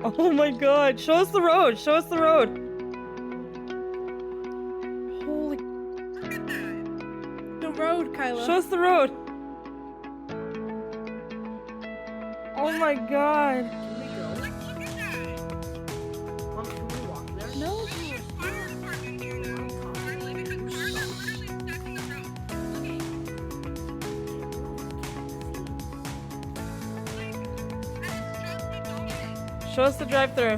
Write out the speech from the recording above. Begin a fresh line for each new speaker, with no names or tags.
Oh my god, show us the road, show us the road. Holy,
The road, Kyla.
show us the road. Oh my god.
Can we go? Mom, can we walk there?
No.
Show us the drive-thru.